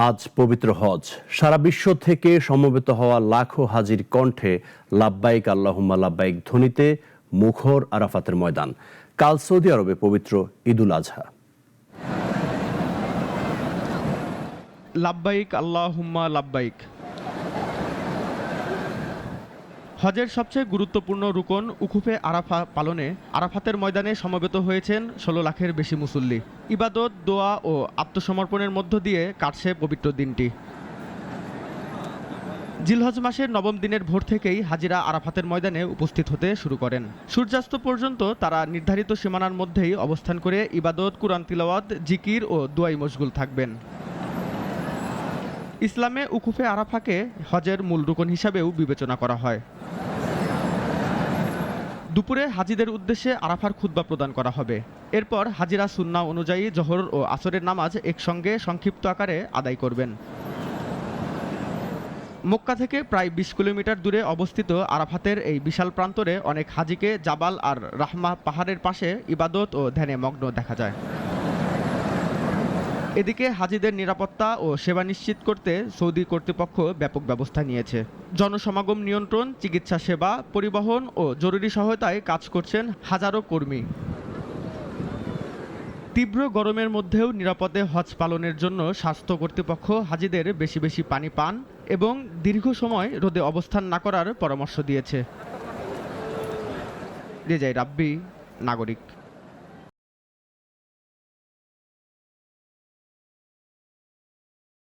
আজ পবিত্র হজ। সারা বিশ্ব থেকে সমবেত হওয়া লাখো হাজির কণ্ঠে লাব্বাইক আল্লাহুম্মা লাব্বাইক ধ্বনিতে মুখর আরাফাতের ময়দান। কাল সৌদি আরবে পবিত্র ঈদুল আজহা। লাব্বাইক আল্লাহুম্মা লাব্বাইক। হজের সবচেয়ে গুরুত্বপূর্ণ রুকন উকুফে আরাফা পালনে আরাফাতের ময়দানে সমবেত হয়েছেন ১৬ লাখের বেশি মুসল্লি। ইবাদত, দোয়া ও আত্মসমর্পণের মধ্য দিয়ে কাটছে পবিত্র দিনটি। জিলহজ মাসের নবম দিনের ভোর থেকেই হাজিরা আরাফাতের ময়দানে উপস্থিত হতে শুরু করেন। সূর্যাস্ত পর্যন্ত তারা নির্ধারিত সীমানার মধ্যেই অবস্থান করে ইবাদত, কুরআন তিলাওয়াত, জিকির ও দোয়ায় মশগুল থাকবেন। ইসলামে উকুফে আরাফাকে হজের মূল রুকন হিসাবেও বিবেচনা করা হয়। দুপুরে হাজিদের উদ্দেশ্যে আরাফার খুতবা প্রদান করা হবে। এরপর হাজিরা সুন্নাহ অনুযায়ী জোহর ও আসরের নামাজ একসঙ্গে সংক্ষিপ্ত আকারে আদায় করবেন। মক্কা থেকে প্রায় ২০ কিলোমিটার দূরে অবস্থিত আরাফাতের এই বিশাল প্রান্তরে অনেক হাজিকে জাবাল আর রাহমা পাহাড়ের পাশে ইবাদত ও ধ্যানে মগ্ন দেখা যায়। এদিকে হাজিদের নিরাপত্তা ও সেবা নিশ্চিত করতে সৌদি কর্তৃপক্ষ ব্যাপক ব্যবস্থা নিয়েছে। জনসমাগম নিয়ন্ত্রণ, চিকিৎসা সেবা, পরিবহন ও জরুরি সহায়তায় কাজ করছেন হাজারো কর্মী। তীব্র গরমের মধ্যেও নিরাপদে হজ পালনের জন্য স্বাস্থ্য কর্তৃপক্ষ হাজিদের বেশি বেশি পানি পান এবং দীর্ঘ সময় রোদে অবস্থান না করার পরামর্শ দিয়েছে। রেজাই রাব্বি, নাগরিক।